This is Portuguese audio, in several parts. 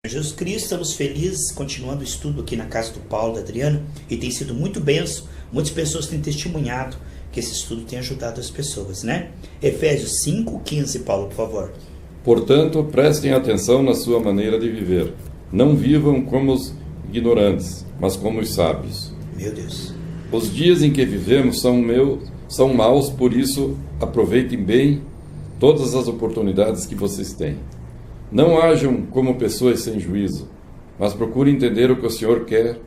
Jesus Cristo, estamos felizes, continuando o estudo aqui na casa do Paulo, da Adriana, e tem sido muito benção. Muitas pessoas têm testemunhado que esse estudo tem ajudado as pessoas, né? Efésios 5:15, Paulo, por favor. Portanto, prestem atenção na sua maneira de viver. Não vivam como os ignorantes, mas como os sábios. Meu Deus. Os dias em que vivemos são maus, por isso aproveitem bem todas as oportunidades que vocês têm. Não ajam como pessoas sem juízo, mas procurem entender o que o Senhor quer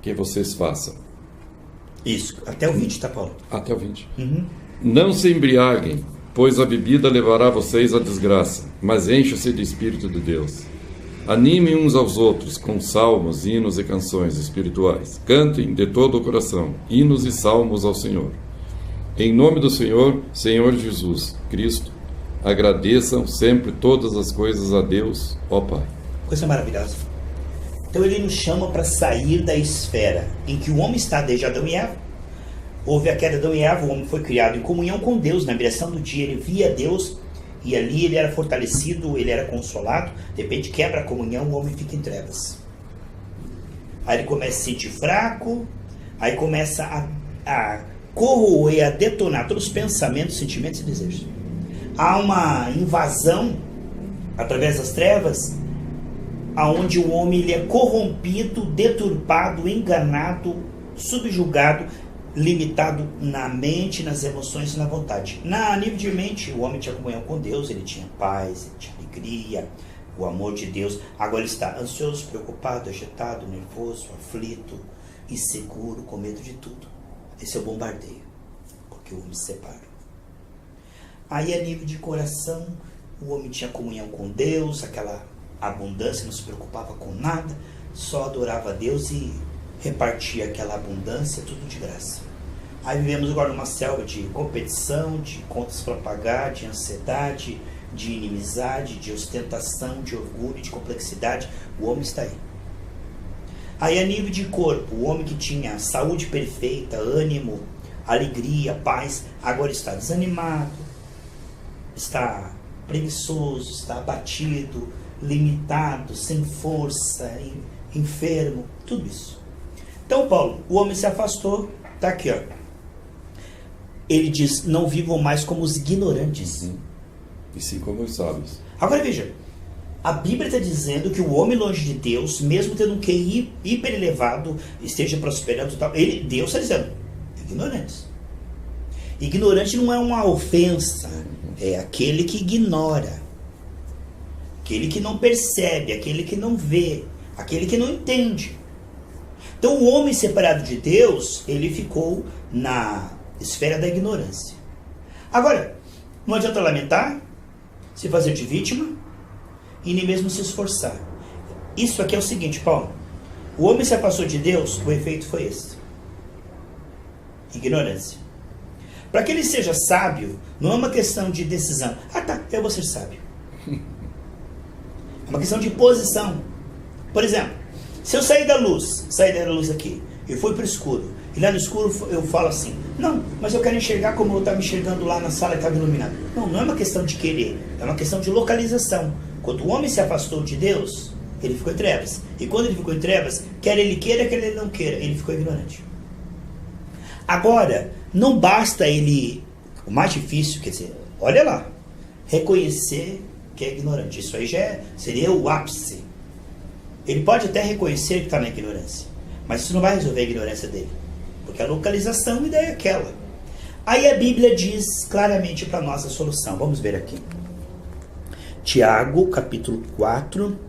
que vocês façam. Isso, até o 20, tá, Paulo? Até o 20. Uhum. Não se embriaguem, pois a bebida levará vocês à desgraça, mas encham-se do Espírito de Deus. Animem uns aos outros com salmos, hinos e canções espirituais. Cantem de todo o coração hinos e salmos ao Senhor. Em nome do Senhor Jesus Cristo, agradeçam sempre todas as coisas a Deus, ó Pai. Coisa maravilhosa. Então ele nos chama para sair da esfera em que o homem está desde Adão e Eva. Houve a queda de Adão e Eva, o homem foi criado em comunhão com Deus, na direção do dia, ele via Deus e ali ele era fortalecido, ele era consolado. De repente quebra a comunhão, o homem fica em trevas. Aí ele começa a se sentir fraco, aí começa a corroer, a detonar todos os pensamentos, sentimentos e desejos. Há uma invasão através das trevas, aonde o homem ele é corrompido, deturpado, enganado, subjugado, limitado na mente, nas emoções e na vontade. Na nível de mente, o homem tinha comunhão com Deus, ele tinha paz, ele tinha alegria, o amor de Deus. Agora ele está ansioso, preocupado, agitado, nervoso, aflito, inseguro, com medo de tudo. Esse é o bombardeio, porque o homem se separa. Aí a nível de coração, o homem tinha comunhão com Deus, aquela abundância, não se preocupava com nada, só adorava a Deus e repartia aquela abundância, tudo de graça. Aí vivemos agora numa selva de competição, de contas para pagar, de ansiedade, de inimizade, de ostentação, de orgulho, de complexidade. O homem está aí. Aí a nível de corpo, o homem que tinha saúde perfeita, ânimo, alegria, paz, agora está desanimado, está preguiçoso, está abatido, limitado, sem força, enfermo, tudo isso. Então, Paulo, o homem se afastou, está aqui, ó. Ele diz, não vivam mais como os ignorantes. E sim como os sábios. Agora veja, a Bíblia está dizendo que o homem longe de Deus, mesmo tendo um QI hiper elevado, esteja prosperando e tal, Deus está dizendo, ignorantes. Ignorante não é uma ofensa, é aquele que ignora, aquele que não percebe, aquele que não vê, aquele que não entende. Então o homem separado de Deus, ele ficou na esfera da ignorância. Agora, não adianta lamentar, se fazer de vítima e nem mesmo se esforçar. Isso aqui é o seguinte, Paulo, o homem se afastou de Deus, o efeito foi esse: ignorância. Para que ele seja sábio, não é uma questão de decisão. Ah tá, eu vou ser sábio. É uma questão de posição. Por exemplo, se eu sair da luz aqui, e fui para o escuro, e lá no escuro eu falo assim, não, mas eu quero enxergar como eu estava enxergando lá na sala que estava iluminada. Não, não é uma questão de querer, é uma questão de localização. Quando o homem se afastou de Deus, ele ficou em trevas. E quando ele ficou em trevas, quer ele queira, quer ele não queira, ele ficou ignorante. Agora, não basta ele, o mais difícil, quer dizer, olha lá, reconhecer que é ignorante. Isso aí já seria o ápice. Ele pode até reconhecer que está na ignorância, mas isso não vai resolver a ignorância dele, porque a localização ainda é aquela. Aí a Bíblia diz claramente para nós a solução. Vamos ver aqui. Tiago, capítulo 4.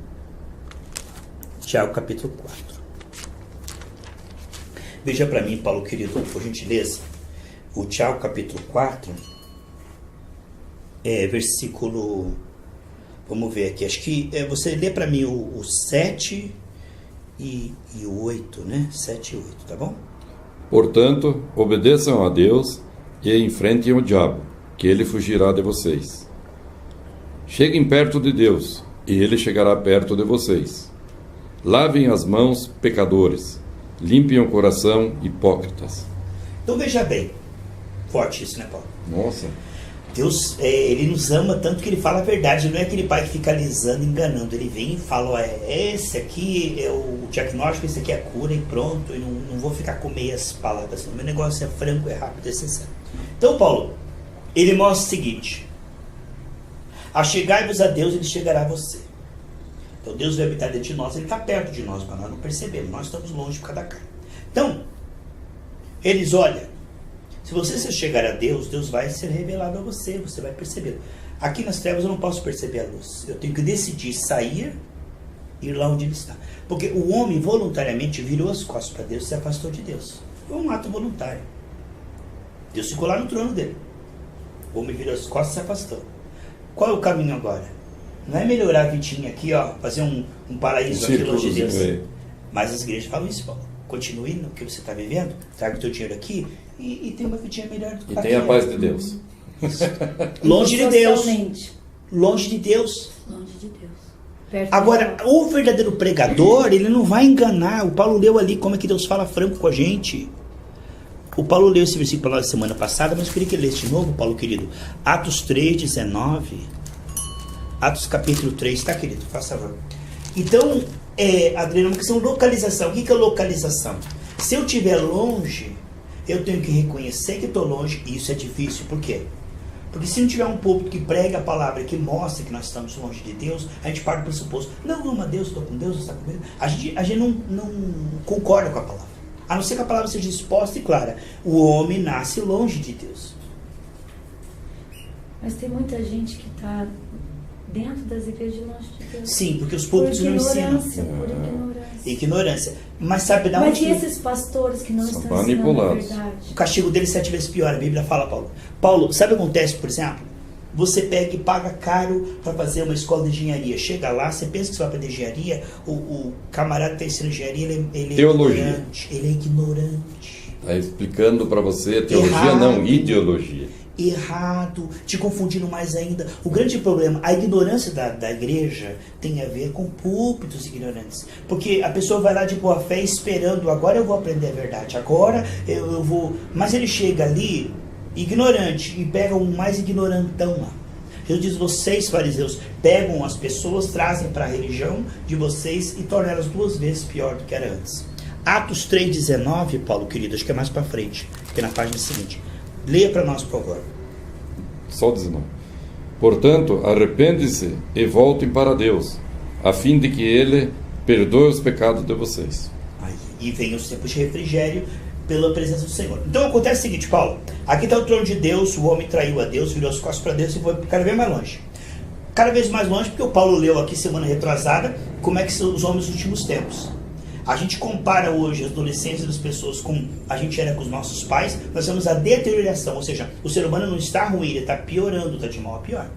Tiago, capítulo 4. Veja para mim, Paulo querido, por gentileza, o Tiago capítulo 4, versículo, vamos ver aqui, acho que você lê para mim o 7 e o 8, né? 7 e 8, tá bom? Portanto, obedeçam a Deus e enfrentem o diabo, que ele fugirá de vocês. Cheguem perto de Deus, e ele chegará perto de vocês. Lavem as mãos, pecadores. Limpem o coração, hipócritas. Então veja bem, forte isso, né, Paulo? Nossa. Deus, ele nos ama tanto que ele fala a verdade. Ele não é aquele pai que fica alisando, enganando. Ele vem e fala, esse aqui é o diagnóstico, esse aqui é a cura e pronto. E não vou ficar com meias palavras. O meu negócio é franco, é rápido, é sincero. Então, Paulo, ele mostra o seguinte: achegai-vos a Deus, ele chegará a você. Então Deus vai habitar dentro de nós, ele está perto de nós, mas nós não percebemos, nós estamos longe por causa da carne. Então, eles olham, se você se chegar a Deus, Deus vai ser revelado a você, você vai perceber. Aqui nas trevas eu não posso perceber a luz, eu tenho que decidir sair e ir lá onde ele está. Porque o homem voluntariamente virou as costas para Deus e se afastou de Deus. Foi um ato voluntário. Deus ficou lá no trono dele. O homem virou as costas e se afastou. Qual é o caminho agora? Não é melhorar a vidinha aqui, ó, fazer um paraíso aqui longe de Deus. Mas as igrejas falam isso, Paulo. Continue no que você está vivendo, traga o teu dinheiro aqui e tem uma vidinha melhor do que e tem a paz de Deus. Longe de Deus. Longe de Deus. Longe de Deus. Agora, o verdadeiro pregador, ele não vai enganar. O Paulo leu ali como é que Deus fala franco com a gente. O Paulo leu esse versículo lá semana passada, mas eu queria que ele lesse de novo, Paulo querido. Atos 3:19. Atos capítulo 3, tá, querido? Faça favor. Então, Adriano, uma questão de localização. O que é localização? Se eu estiver longe, eu tenho que reconhecer que estou longe, e isso é difícil. Por quê? Porque se não tiver um púlpito que prega a palavra, que mostra que nós estamos longe de Deus, a gente parte do pressuposto, não, amo a Deus, estou com Deus, está comigo. A gente não concorda com a palavra. A não ser que a palavra seja exposta e clara. O homem nasce longe de Deus. Mas tem muita gente que está dentro das igrejas longe de Deus. Sim, porque os púlpitos não ensinam. Por ignorância. Ignorância. Mas sabe da Mas onde... e esses pastores que não São estão ensinando a manipulados. verdade? O castigo deles 7 vezes pior. A Bíblia fala, Paulo. Paulo, sabe o que acontece, por exemplo? Você pega e paga caro para fazer uma escola de engenharia. Chega lá, você pensa que você vai aprender engenharia, o camarada que está ensinando engenharia, ele é Teologia. ignorante. Ele é ignorante. Está explicando para você, teologia Errado. não, ideologia. Errado, te confundindo mais ainda. O grande problema, a ignorância da igreja tem a ver com púlpitos ignorantes. Porque a pessoa vai lá de boa fé esperando, agora eu vou aprender a verdade, agora eu vou... Mas ele chega ali, ignorante, e pega um mais ignorantão lá. Jesus diz, vocês fariseus pegam as pessoas, trazem para a religião de vocês e tornam elas 2 vezes pior do que era antes. Atos 3:19, Paulo querido, acho que é mais para frente, que é na página seguinte. Leia para nós, por favor. Só o 19. Portanto, arrependem-se e voltem para Deus, a fim de que Ele perdoe os pecados de vocês. Aí, e vem os tempos de refrigério pela presença do Senhor. Então acontece o seguinte, Paulo. Aqui está o trono de Deus, o homem traiu a Deus, virou as costas para Deus e foi cada vez mais longe. Cada vez mais longe, porque o Paulo leu aqui semana retrasada como é que são os homens dos últimos tempos. A gente compara hoje a adolescência das pessoas com a gente era com os nossos pais, nós temos a deterioração, ou seja, o ser humano não está ruim, ele está piorando, está de mal a pior.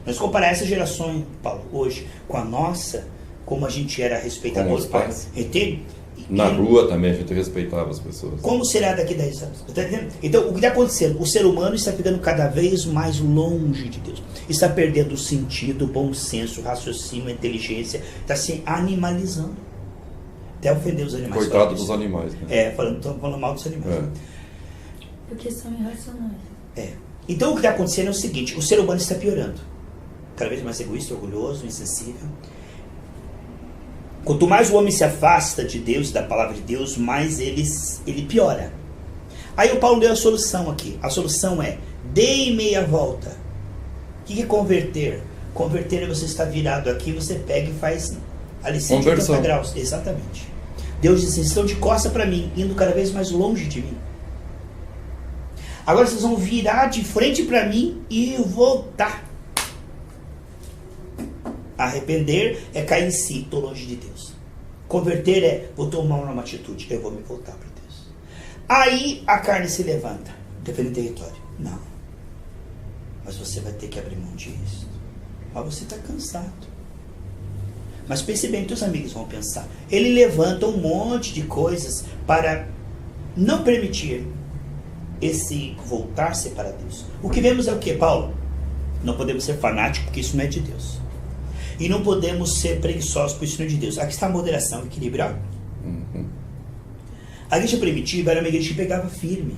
Nós comparar essa geração, Paulo, hoje, com a nossa, como a gente era respeitador, Com os pais. entende? Na rua também a gente respeitava as pessoas. Como será daqui 10 anos? Tá entendendo? Então, o que está acontecendo? O ser humano está ficando cada vez mais longe de Deus. Está perdendo o sentido, o bom senso, o raciocínio, a inteligência, está se animalizando. Até ofender os animais. Coitado dos animais, né? Falando mal dos animais. Porque são irracionais. Então, o que está acontecendo é o seguinte, o ser humano está piorando. Cada vez mais egoísta, orgulhoso, insensível. Quanto mais o homem se afasta de Deus, da palavra de Deus, mais ele piora. Aí o Paulo deu a solução aqui. A solução é, dê meia volta. O que é converter? Converter é você estar virado aqui, você pega e faz ali 180 graus. Exatamente. Deus diz, vocês estão de costa para mim, indo cada vez mais longe de mim. Agora vocês vão virar de frente para mim e voltar. Arrepender é cair em si, estou longe de Deus. Converter é, vou tomar uma atitude, eu vou me voltar para Deus. Aí a carne se levanta, defende o território. Não. Mas você vai ter que abrir mão disso. Mas você está cansado. Mas pense bem, teus amigos vão pensar. Ele levanta um monte de coisas para não permitir esse voltar-se para Deus. O que vemos é o que, Paulo? Não podemos ser fanáticos, porque isso não é de Deus. E não podemos ser preguiçosos, porque isso não é de Deus. Aqui está a moderação, o equilíbrio. A igreja primitiva era uma igreja que pegava firme,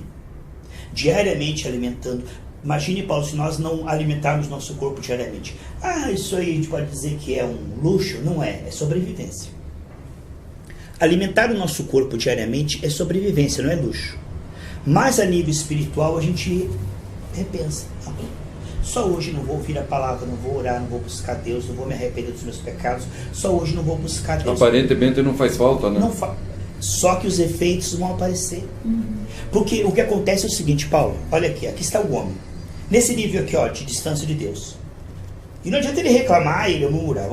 diariamente alimentando. Imagine, Paulo, se nós não alimentarmos nosso corpo diariamente. Ah, isso aí a gente pode dizer que é um luxo? Não é, é sobrevivência. Alimentar o nosso corpo diariamente é sobrevivência, não é luxo. Mas a nível espiritual a gente repensa. Não, só hoje não vou ouvir a palavra, não vou orar, não vou buscar Deus, não vou me arrepender dos meus pecados. Só hoje não vou buscar Deus. Aparentemente não faz falta, né? Só que os efeitos vão aparecer. Porque o que acontece é o seguinte, Paulo, olha aqui está o homem. Nesse nível aqui, ó, de distância de Deus. E não adianta ele reclamar, ele murmurar.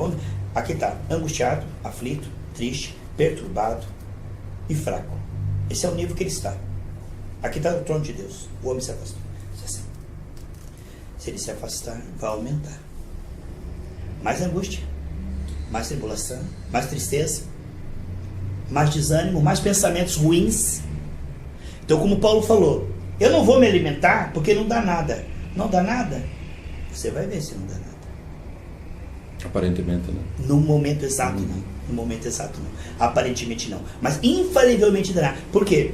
Aqui está, angustiado, aflito, triste, perturbado e fraco. Esse é o nível que ele está. Aqui está o trono de Deus. O homem se afastou. Se ele se afastar, vai aumentar. Mais angústia, mais tribulação, mais tristeza, mais desânimo, mais pensamentos ruins. Então, como Paulo falou, eu não vou me alimentar porque não dá nada. Não dá nada? Você vai ver se não dá nada. Aparentemente não. No momento exato não. No momento exato não. Aparentemente não. Mas infalivelmente dará. Por quê?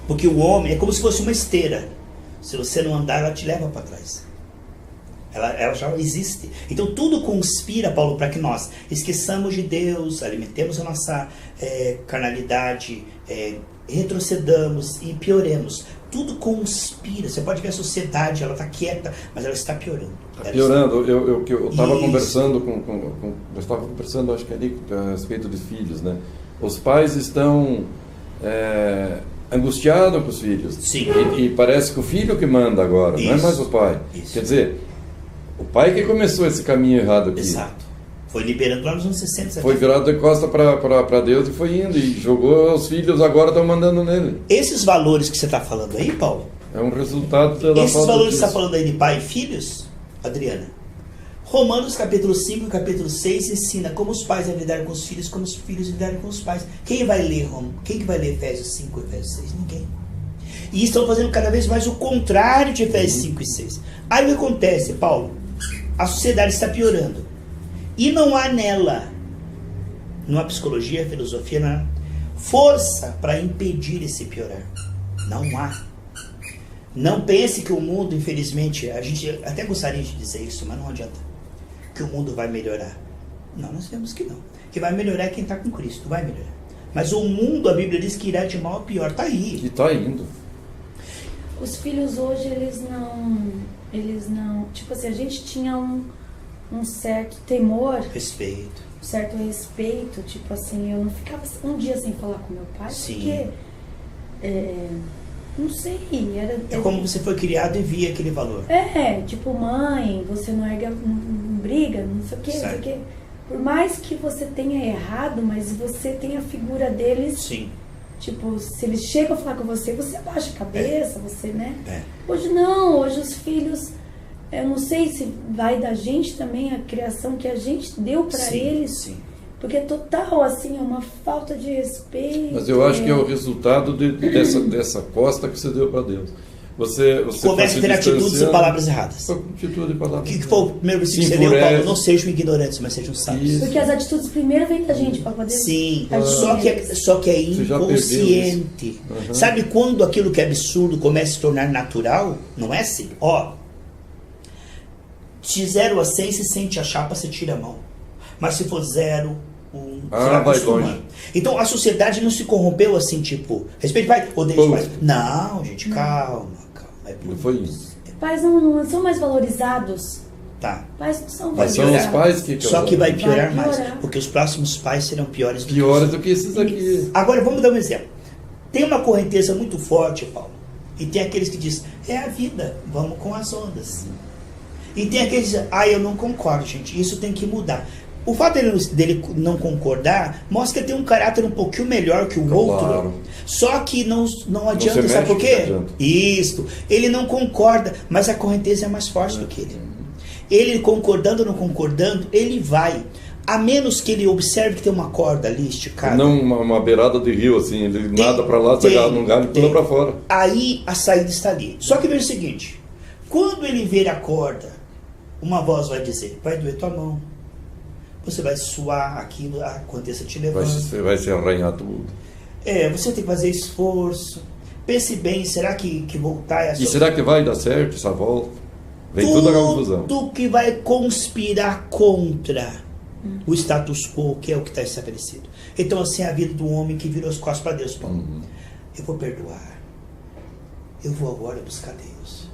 Porque o homem é como se fosse uma esteira. Se você não andar, ela te leva para trás. Ela já existe. Então tudo conspira, Paulo, para que nós esqueçamos de Deus, alimentemos a nossa carnalidade, retrocedamos e pioremos. Tudo conspira. Você pode ver a sociedade, ela está quieta, mas ela está piorando. Está piorando. Eu estava conversando eu estava conversando, acho que ali, a respeito de filhos, né? Os pais estão angustiados com os filhos. Sim. E parece que o filho que manda agora, Isso. não é mais o pai. Isso. Quer dizer, o pai que começou esse caminho errado aqui. Exato. Foi liberando lá nos anos 60, 70. Foi virado de costa para Deus e foi indo. E jogou os filhos, agora estão mandando nele. Esses valores que você está falando aí, Paulo, É um resultado da esses falta valores que disso. você está falando aí de pai e filhos, Adriana, Romanos capítulo 5 e capítulo 6 ensina como os pais devem lidar com os filhos, como os filhos lidarem com os pais. Quem vai ler Quem que vai ler Efésios 5 e Efésios 6? Ninguém. E estão fazendo cada vez mais o contrário de Efésios 5 e 6. Aí o que acontece, Paulo? A sociedade está piorando. E não há nela, numa psicologia, filosofia, não há força para impedir esse piorar. Não há. Não pense que o mundo, infelizmente, a gente até gostaria de dizer isso, mas não adianta, que o mundo vai melhorar. Não, nós vemos que não. Que vai melhorar é quem está com Cristo, vai melhorar. Mas o mundo, a Bíblia diz que irá de mal a pior. Está aí. E está indo. Os filhos hoje, eles não, tipo assim, a gente tinha um certo temor, Respeito. um certo respeito, tipo assim, eu não ficava um dia sem falar com meu pai, Sim. porque, não sei, É como você foi criado e via aquele valor. tipo, mãe, você não briga, não sei o que, não sei o Certo. que. Por mais que você tenha errado, mas você tem a figura deles. Sim. Tipo, se eles chegam a falar com você, você abaixa a cabeça, você, né? É. Hoje não, hoje os filhos, eu não sei se vai da gente também, a criação que a gente deu pra Sim, eles. sim. Porque é total, assim, é uma falta de respeito. Mas eu acho que é o resultado dessa costa que você deu para Deus. Você Começa a ter atitudes e palavras erradas. Atitude e O palavras que foi o primeiro versículo que você leu, Paulo? Não sejam ignorantes, mas sejam sábios. Porque as atitudes primeiro vêm da gente para poder... Sim, agir. só que é Você já perdeu inconsciente. isso. Sabe quando aquilo que é absurdo começa a se tornar natural? Não é assim. Ó, de 0 a 100, se sente a chapa, você tira a mão. Mas se for 0, 1, vai longe. Então a sociedade não se corrompeu assim, tipo, respeite pai, odeie os pais. Não, gente, calma. É Não foi isso. Pais não são mais valorizados. Tá. Pais não são Mas valorizados. são os pais que... Só que vai piorar Vai mais, piorar. porque os próximos pais serão piores do que Piores os... do que esses aqui. Agora vamos dar um exemplo. Tem uma correnteza muito forte, Paulo, e tem aqueles que dizem, é a vida, vamos com as ondas. E tem aqueles que dizem, eu não concordo, gente, isso tem que mudar. O fato dele não concordar mostra que ele tem um caráter um pouquinho melhor que o Claro. outro. Só que não adianta, se sabe por mexe, quê? não adianta. Isso. Ele não concorda, mas a correnteza é mais forte do que ele. Ele concordando ou não concordando, ele vai. A menos que ele observe que tem uma corda ali esticada. Não uma beirada de rio, assim, ele Tem- nada para lá, tem- pega num galho e pula tem. para fora. Aí a saída está ali. Só que veja o seguinte: quando ele ver a corda, uma voz vai dizer, vai doer tua mão. Você vai suar aquilo, a correnteza te levando. Vai se arranhar tudo. Você tem que fazer esforço. Pense bem, será que voltar é a E será que vai dar certo essa volta? Vem tudo a confusão. Tudo que vai conspirar contra o status quo, que é o que está estabelecido. Então, assim é a vida do homem que virou as costas para Deus. Paulo. Eu vou perdoar. Eu vou agora buscar Deus.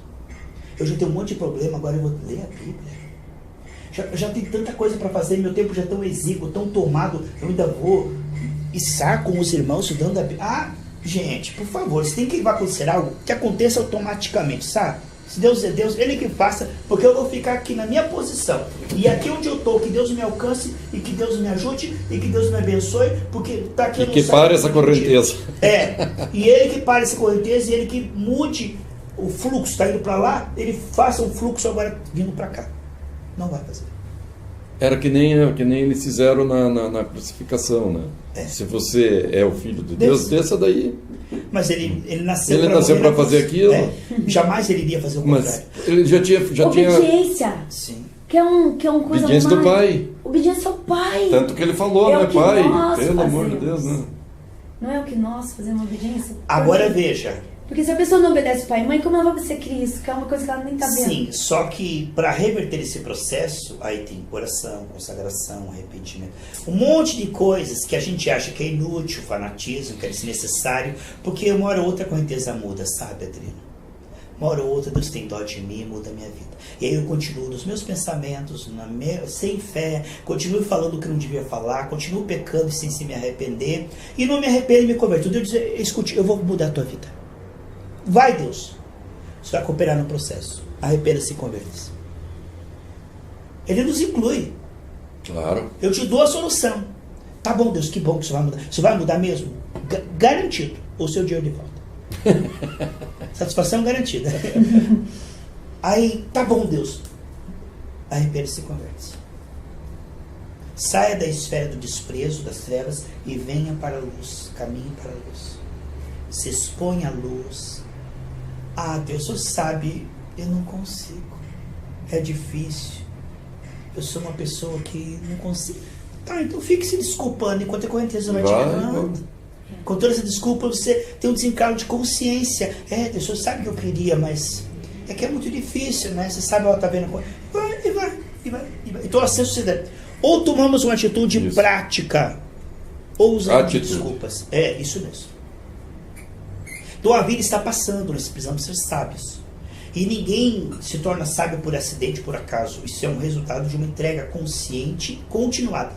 Eu já tenho um monte de problema, agora eu vou ler a Bíblia. Já tem tanta coisa para fazer, meu tempo já é tão exíguo, tão tomado, eu ainda vou estar com os irmãos estudando a Bíblia. Ah, gente, por favor, se tem que vai acontecer algo, que aconteça automaticamente, sabe? Se Deus é Deus, Ele que faça, porque eu vou ficar aqui na minha posição. E aqui onde eu estou, que Deus me alcance, e que Deus me ajude, e que Deus me abençoe, porque está aqui... E que pare essa correnteza. E Ele que pare essa correnteza, e Ele que mude o fluxo, está indo para lá, Ele faça um fluxo agora vindo para cá. Não vai fazer. Era que nem eles fizeram na crucificação, né? Se você é o Filho de Deus, desça daí. Mas ele nasceu para fazer aquilo. Jamais ele iria fazer o contrário. Mas ele já tinha... Obediência. Sim. Que é uma coisa Obediência do Pai. Obediência ao Pai. Tanto que ele falou, né, Pai? Pelo amor de Deus, né? Não é o que nós fazemos obediência? Agora veja. Porque se a pessoa não obedece o pai e mãe, como ela vai ser Cristo? Que é uma coisa que ela nem está vendo. Sim, só que para reverter esse processo, aí tem oração, consagração, arrependimento. Um monte de coisas que a gente acha que é inútil, fanatismo, que é desnecessário, porque uma hora ou outra a correnteza muda, sabe, Adriano? Uma hora ou outra Deus tem dó de mim, muda a minha vida. E aí eu continuo nos meus pensamentos, sem fé, continuo falando o que não devia falar, continuo pecando sem se me arrepender, e não me arrependo e me converto. Deus diz, escute, eu vou mudar a tua vida. Vai, Deus. Você vai cooperar no processo. Arrependa-se e converta-se. Ele nos inclui. Claro. Eu te dou a solução. Tá bom, Deus, que bom que você vai mudar. Você vai mudar mesmo? Garantido. O seu dinheiro de volta. Satisfação garantida. Aí, tá bom, Deus. Arrependa-se e converta-se. Saia da esfera do desprezo, das trevas, e venha para a luz. Caminhe para a luz. Se expõe à luz. Ah, Deus, você sabe, eu não consigo. É difícil. Eu sou uma pessoa que não consigo. Tá, então fique se desculpando enquanto a correnteza vai te levando. Com toda essa desculpa, você tem um desencargo de consciência. Deus, você sabe que eu queria, mas é que é muito difícil, né? Você sabe, ela tá vendo a coisa. Vai. Então, assim, sociedade. Ou tomamos uma atitude prática, ou usamos desculpas. É, isso mesmo. Então a vida está passando, nós precisamos ser sábios. E ninguém se torna sábio por acidente, por acaso. Isso é um resultado de uma entrega consciente, continuada.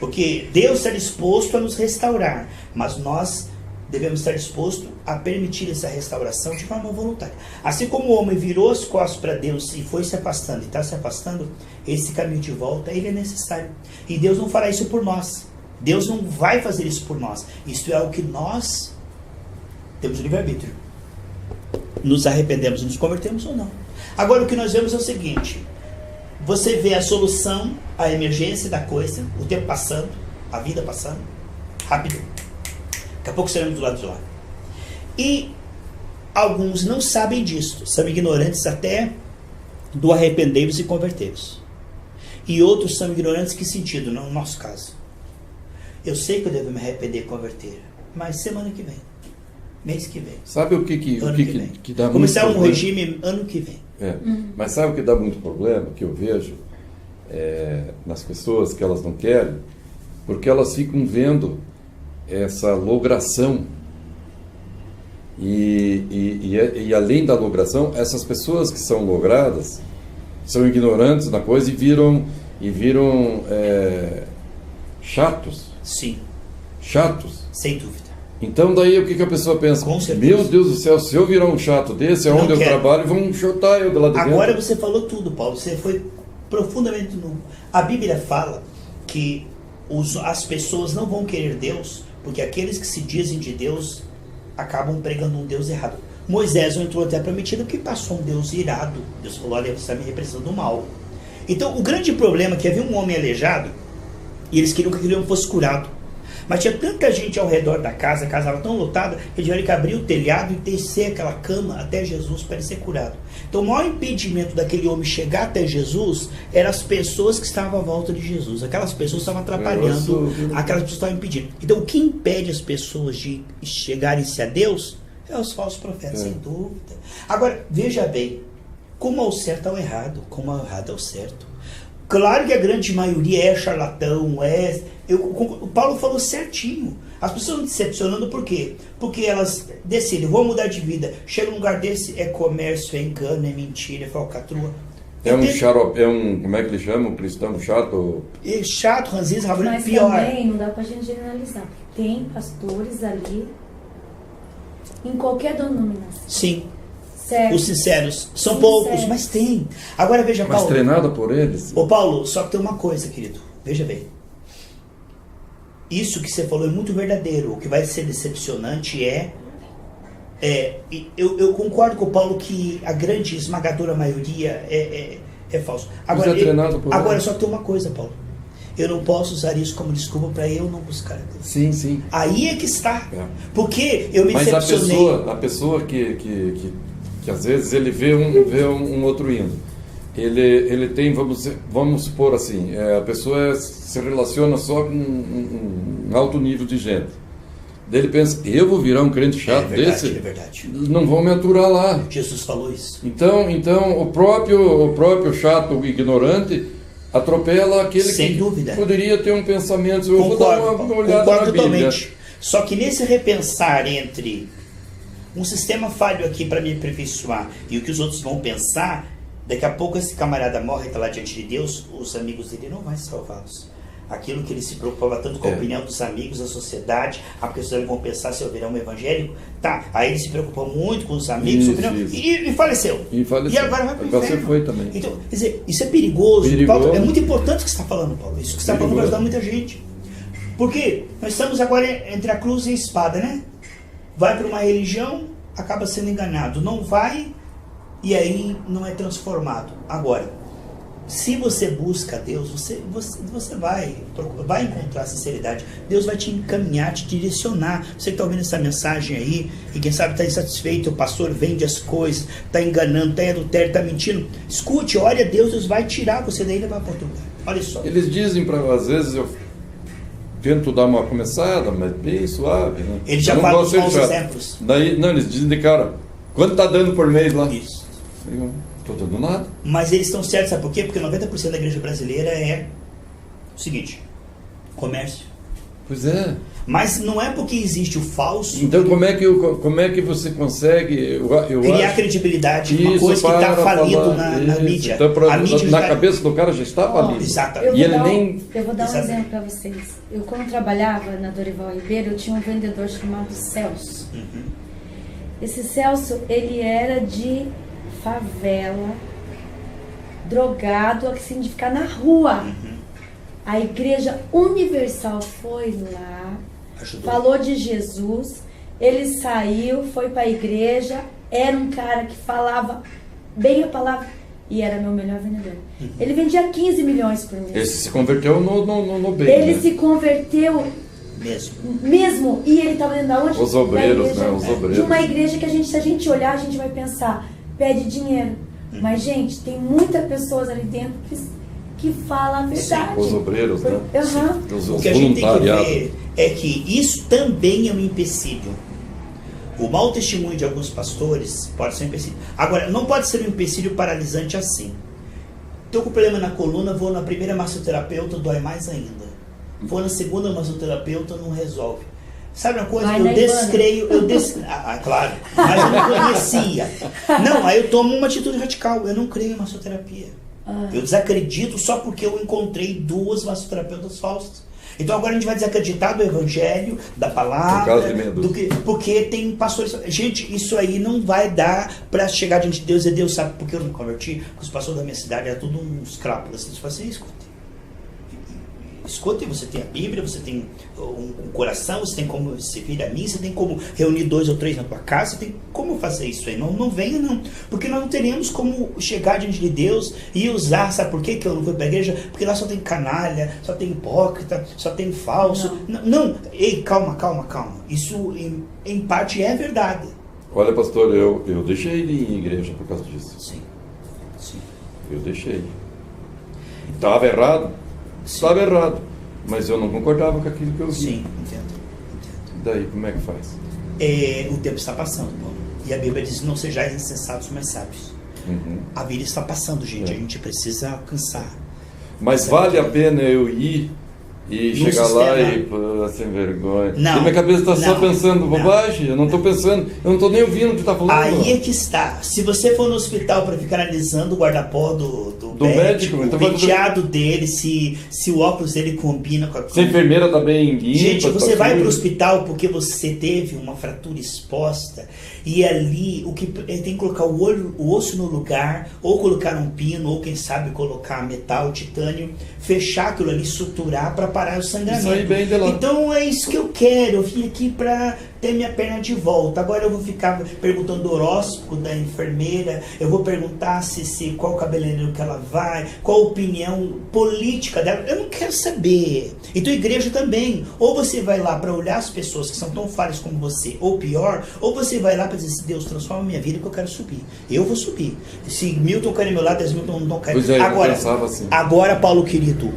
Porque Deus está disposto a nos restaurar, mas nós devemos estar dispostos a permitir essa restauração de forma voluntária. Assim como o homem virou as costas para Deus e foi se afastando e está se afastando, esse caminho de volta ele é necessário. E Deus não fará isso por nós. Deus não vai fazer isso por nós. Isso é o que nós temos o livre-arbítrio. Nos arrependemos e nos convertemos ou não. Agora o que nós vemos é o seguinte. Você vê a solução, a emergência da coisa, o tempo passando, a vida passando, rápido. Daqui a pouco seremos do lado de lá. E alguns não sabem disso, são ignorantes até do arrepender-vos e converter-vos. E outros são ignorantes que sentido, no nosso caso. Eu sei que eu devo me arrepender e converter, mas semana que vem, mês que vem. Sabe o que dá muito começar problema? Um regime ano que vem. Mas sabe o que dá muito problema, que eu vejo nas pessoas que elas não querem? Porque elas ficam vendo essa logração e além da logração, essas pessoas que são logradas são ignorantes na coisa e viram chatos. Sim. Chatos. Sem dúvida. Então daí o que a pessoa pensa? Com certeza. Meu Deus do céu, se eu virar um chato desse, é onde eu trabalho, vão chutar eu de lá de dentro. Agora você falou tudo, Paulo. Você foi profundamente no... A Bíblia fala que as pessoas não vão querer Deus, porque aqueles que se dizem de Deus acabam pregando um Deus errado. Moisés não entrou até a prometida porque passou um Deus irado. Deus falou, olha, você está me representando do mal. Então o grande problema é que havia um homem aleijado e eles queriam que aquele homem fosse curado. Mas tinha tanta gente ao redor da casa, a casa estava tão lotada, que tiveram que abrir o telhado e descer aquela cama até Jesus para ele ser curado. Então o maior impedimento daquele homem chegar até Jesus eram as pessoas que estavam à volta de Jesus. Aquelas pessoas estavam atrapalhando, aquelas pessoas estavam impedindo. Então o que impede as pessoas de chegarem-se a Deus é os falsos profetas, sem dúvida. Agora, veja bem, como ao certo ao errado, como ao errado ao certo. Claro que a grande maioria é charlatão, o Paulo falou certinho. As pessoas estão decepcionando por quê? Porque elas decidem, vou mudar de vida. Chega num lugar desse, é comércio, é engano, é mentira, é falcatrua. Como é que ele chama? Um cristão chato? Chato, ranzinza, rabulento, mas pior. Mas também não dá pra gente generalizar. Tem pastores ali, em qualquer denominação. Sim. Certo. Os sinceros. São poucos, mas tem. Agora veja, Paulo. Mas treinada por eles. Ô Paulo, só que tem uma coisa, querido. Veja bem. Isso que você falou é muito verdadeiro. O que vai ser decepcionante eu concordo com o Paulo que a grande esmagadora maioria é falso. Agora só que tem uma coisa, Paulo. Eu não posso usar isso como desculpa para eu não buscar a Deus. Sim, sim. Aí é que está. Porque eu me decepcionei. Mas a pessoa que às vezes ele vê um outro indo. Ele tem, vamos supor assim, a pessoa se relaciona só com um alto nível de gente. Daí ele pensa, eu vou virar um crente chato desse? É verdade. Não vão me aturar lá. Jesus falou isso. Então o próprio chato, ignorante, atropela aquele sem que dúvida. Poderia ter um pensamento. Eu vou dar uma olhada na Bíblia. Totalmente. Só que nesse repensar entre um sistema falho aqui para me aperfeiçoar e o que os outros vão pensar, daqui a pouco esse camarada morre e está lá diante de Deus, os amigos dele não vão salvá-los. Aquilo que ele se preocupava tanto com a opinião dos amigos, da sociedade, porque os amigos vão pensar se eu virar um evangélico, tá, aí ele se preocupou muito com os amigos, e faleceu. E agora vai para o inferno. Você foi também. Então, quer dizer, isso é perigoso. Paulo, é muito importante o que você está falando, Paulo. Isso que você está falando vai ajudar muita gente. Porque nós estamos agora entre a cruz e a espada, né? Vai para uma religião, acaba sendo enganado. Não vai, e aí não é transformado. Agora, se você busca Deus, você vai encontrar sinceridade. Deus vai te encaminhar, te direcionar. Você que está ouvindo essa mensagem aí, e quem sabe está insatisfeito, o pastor vende as coisas, está enganando, está em adultério, está mentindo. Escute, ore a Deus, Deus vai tirar você daí e levar para outro lugar. Olha só. Eles dizem às vezes eu tento dar uma começada, mas bem suave. Né? Eles já falam os bons exemplos. Daí, não, eles dizem de cara, quanto está dando por mês lá? Isso. Não estou dando nada. Mas eles estão certos, sabe por quê? Porque 90% da igreja brasileira é o seguinte, comércio. Pois é. Mas não é porque existe o falso. Então como é que você consegue criar credibilidade uma coisa que está falido na mídia. Então, a mídia na cabeça do cara já está falido. Exatamente. Eu vou dar um exemplo para vocês. Eu, quando trabalhava na Dorival Ribeiro, eu tinha um vendedor chamado Celso. Uhum. Esse Celso, ele era de favela, drogado, assim, de ficar na rua. Uhum. A Igreja Universal foi lá, ajudou. Falou de Jesus, ele saiu, foi para a igreja, era um cara que falava bem a palavra e era meu melhor vendedor. Uhum. Ele vendia 15 milhões por mês. Esse se converteu no bem. Ele se converteu mesmo, e ele estava dentro da onde? Os obreiros, igreja, né? Os obreiros. De uma igreja que se a gente olhar, a gente vai pensar, pede dinheiro. Uhum. Mas, gente, tem muitas pessoas ali dentro que fala a verdade. Sim, os obreiros, né? Uhum. O que a gente tem que ver é que isso também é um empecilho. O mau testemunho de alguns pastores pode ser um empecilho. Agora, não pode ser um empecilho paralisante assim. Estou com problema na coluna, vou na primeira massoterapeuta, dói mais ainda. Vou na segunda massoterapeuta, não resolve. Sabe uma coisa? Claro. Mas eu não conhecia. Não, aí eu tomo uma atitude radical. Eu não creio em massoterapia. Eu desacredito só porque eu encontrei 2 massoterapeutas falsas. Então agora a gente vai desacreditar do evangelho, da palavra, porque tem pastores. Gente, isso aí não vai dar para chegar diante de Deus e Deus sabe por que eu não me converti? Porque os pastores da minha cidade eram tudo uns crápulas. Eles falam assim, escuta, escuta, você tem a Bíblia, você tem um coração, você tem como servir a mim, você tem como reunir 2 ou 3 na tua casa, você tem como fazer isso aí. Não venha não, porque nós não teremos como chegar diante de Deus e usar, sabe por quê que eu não fui para a igreja? Porque lá só tem canalha, só tem hipócrita, só tem falso. Não. Ei, calma. Isso em parte é verdade. Olha, pastor, eu deixei de ir em igreja por causa disso. Sim. Eu deixei. Estava errado? Estava errado. Mas eu não concordava com aquilo que eu vi. Sim, entendo. E daí, como é que faz? O tempo está passando, Paulo. E a Bíblia diz, não sejais insensatos, mas sábios. A vida está passando, gente. A gente precisa alcançar. Mas vale a pena eu ir e No chegar lá sistema. e sem vergonha? Não, e minha cabeça está só não, pensando não. bobagem. Eu não estou pensando, eu não estou nem ouvindo o que está falando. Aí é que está. Se você for no hospital para ficar analisando o guarda-pó do médico, o então penteado dele, se o óculos dele combina com a Se a enfermeira está bem limpa. Gente, você tá vai para o suja. hospital porque você teve uma fratura exposta e ali o que tem que colocar o osso no lugar, ou colocar um pino, ou quem sabe colocar metal, titânio, fechar aquilo ali, suturar para parar o sangramento. Isso aí bem de lá. Então é isso que eu quero. Eu vim aqui para ter minha perna de volta. Agora eu vou ficar perguntando o horóscopo da enfermeira, eu vou perguntar se qual cabeleireiro que ela vai, qual a opinião política dela. Eu não quero saber. Então a igreja também. Ou você vai lá para olhar as pessoas que são tão falhas como você, ou pior, ou você vai lá para dizer, Deus, transforma a minha vida que eu quero subir. Eu vou subir. Se Milton quer do meu lado, 10 Milton não quer. Pois é, eu pensava assim. Agora, Paulo querido,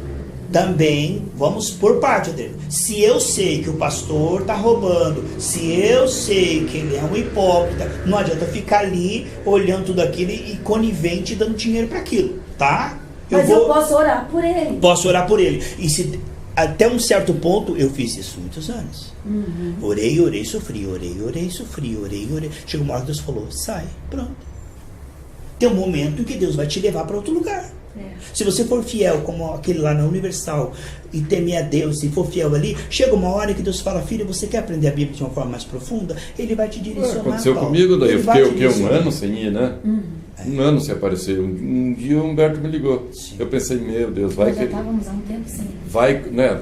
também vamos por parte dele. Se eu sei que o pastor está roubando, se eu sei que ele é um hipócrita, não adianta eu ficar ali olhando tudo aquilo e conivente dando dinheiro para aquilo, tá? Mas eu posso orar por ele. Posso orar por ele. E se até um certo ponto eu fiz isso muitos anos. Orei, sofri, orei, sofri. Chegou uma hora que Deus falou, sai, pronto. Tem um momento em que Deus vai te levar para outro lugar. Se você for fiel, como aquele lá na Universal, e temer a Deus, e for fiel ali, chega uma hora que Deus fala, filho, você quer aprender a Bíblia de uma forma mais profunda? Ele vai te direcionar. Aconteceu Paulo. comigo, daí Ele eu vai fiquei te um ano sem ir, né? Um ano sem aparecer. Um dia o Humberto me ligou. Sim. Eu pensei, meu Deus, vai Nós já que... estávamos há um tempo sem. Vai, né?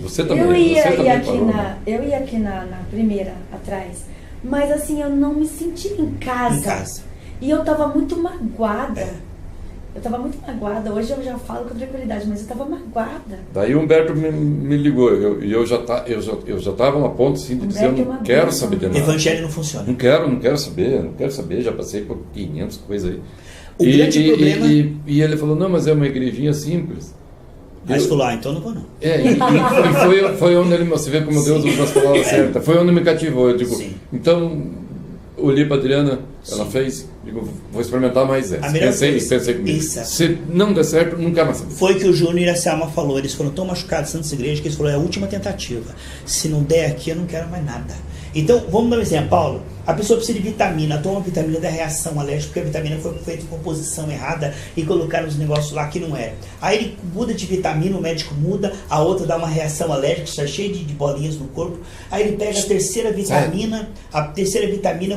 Você também. Eu ia você também aqui, parou, né? eu ia aqui na primeira, atrás. Mas assim, eu não me sentia em casa. Em casa. E eu tava muito magoada. É. Eu tava muito magoada. Hoje eu já falo com tranquilidade, mas eu tava magoada. Daí o Humberto me ligou. Eu já estava a ponto assim, de dizer, eu não quero saber de nada. Evangelho não funciona. Não quero saber, já passei por 500 coisas aí. O grande problema... E ele falou, não, mas é uma igrejinha simples. Aí você falou, então não vou não. E foi onde ele, você vê como Deus usa as palavras certas, foi onde me cativou. Eu digo, Sim. então, olhei para a Adriana, ela Sim. fez, digo, vou experimentar mais essa. A melhor Pensei coisa. comigo. Isso. Se não der certo, não quero mais saber. Foi que o Júnior e a Selma falou, eles foram tão machucados dentro dessa igreja que eles falaram, é a última tentativa. Se não der aqui, eu não quero mais nada. Então, vamos dar um exemplo, Paulo. A pessoa precisa de vitamina, toma vitamina da reação alérgica, porque a vitamina foi feita em composição errada e colocaram os negócios lá que não era. Aí ele muda de vitamina, o médico muda, a outra dá uma reação alérgica, está cheio de bolinhas no corpo. Aí ele pega a terceira vitamina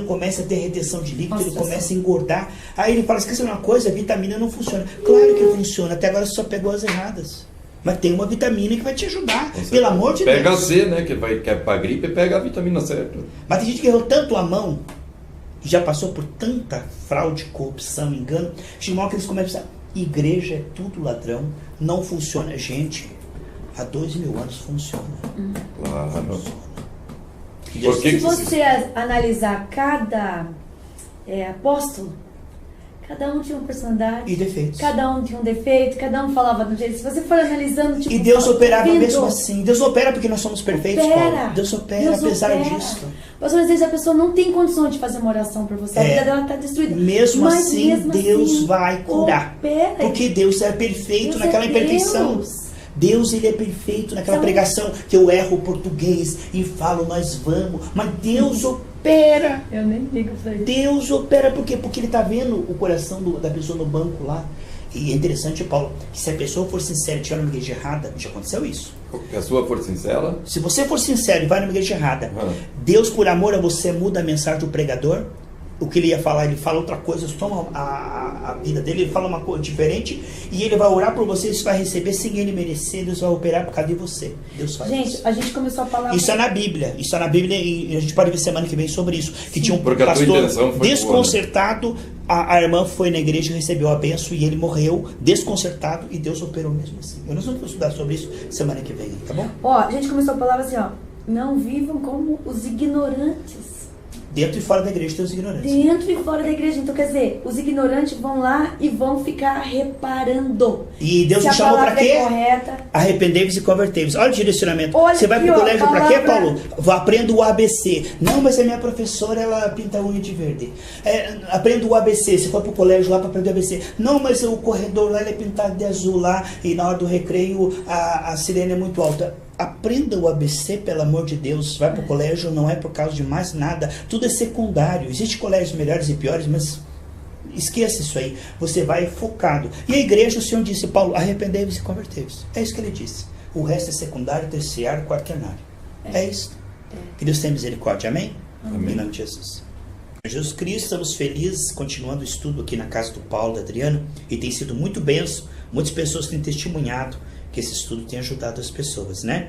começa a ter retenção de líquido, ele começa a engordar. Aí ele fala, esquece uma coisa, a vitamina não funciona. Claro que funciona, até agora você só pegou as erradas. Mas tem uma vitamina que vai te ajudar, pelo amor de pega Deus. Pega C, né, que é para gripe, pega a vitamina certa. Mas tem gente que errou tanto a mão, já passou por tanta fraude, corrupção, engano, chegou que eles começam a pensar, igreja é tudo ladrão, não funciona. Gente, há 2000 anos funciona. Claro. Se você analisar cada apóstolo, cada um tinha uma personalidade. E defeitos. Cada um tinha um defeito, cada um falava de um jeito. Se você for analisando, tipo... E Deus operava vendo, mesmo assim. Deus opera porque nós somos perfeitos, Paulo. Deus opera apesar disso. Mas às vezes a pessoa não tem condições de fazer uma oração por você. A vida dela está destruída. Mesmo assim, Deus vai curar. Opera. Porque Deus é perfeito Deus naquela imperfeição. Deus, ele é perfeito naquela pregação que eu erro o português e falo, nós vamos. Mas Deus opera. Eu nem ligo pra isso. Deus opera por quê? Porque ele está vendo o coração da pessoa no banco lá. E é interessante, Paulo, que se a pessoa for sincera e estiver numa igreja errada, já aconteceu isso. Se a sua for sincera? Se você for sincero e vai numa igreja errada, Deus, por amor a você, muda a mensagem do pregador, o que ele ia falar, ele fala outra coisa, toma a vida dele, ele fala uma coisa diferente, e ele vai orar por você, você vai receber sem ele merecer, Deus vai operar por causa de você. Deus faz isso. Gente, a gente começou a falar... Isso é na Bíblia, e a gente pode ver semana que vem sobre isso, que tinha um porque pastor desconcertado, a irmã foi na igreja, recebeu a bênção, e ele morreu desconcertado, e Deus operou mesmo assim. Nós vamos estudar sobre isso semana que vem, tá bom? Ó, a gente começou a falar assim, ó, não vivam como os ignorantes. Dentro e fora da igreja tem os ignorantes. Dentro e fora da igreja. Então, quer dizer, os ignorantes vão lá e vão ficar reparando. E Deus nos chamou para quê? Correta. Arrependei-vos e convertei-vos. Olha o direcionamento. Olha você vai aqui, pro colégio para quê, palavra... Paulo? Aprendo o ABC. Não, mas a minha professora, ela pinta a unha de verde. Aprendo o ABC. Você foi pro colégio lá para aprender o ABC. Não, mas o corredor lá ele é pintado de azul lá, e na hora do recreio a sirene é muito alta. Aprenda o ABC, pelo amor de Deus. Vai pro colégio, não é por causa de mais nada. Tudo é secundário. Existem colégios melhores e piores, mas esqueça isso aí. Você vai focado. E a igreja, o Senhor disse, Paulo, arrependei-vos e convertei-vos. É isso que ele disse. O resto é secundário, terciário, quaternário. É isso. Que Deus tenha misericórdia. Amém? Amém. Em nome de Jesus. Jesus Cristo, estamos felizes, continuando o estudo aqui na casa do Paulo, da Adriana, e tem sido muito benção. Muitas pessoas têm testemunhado que esse estudo tem ajudado as pessoas, né?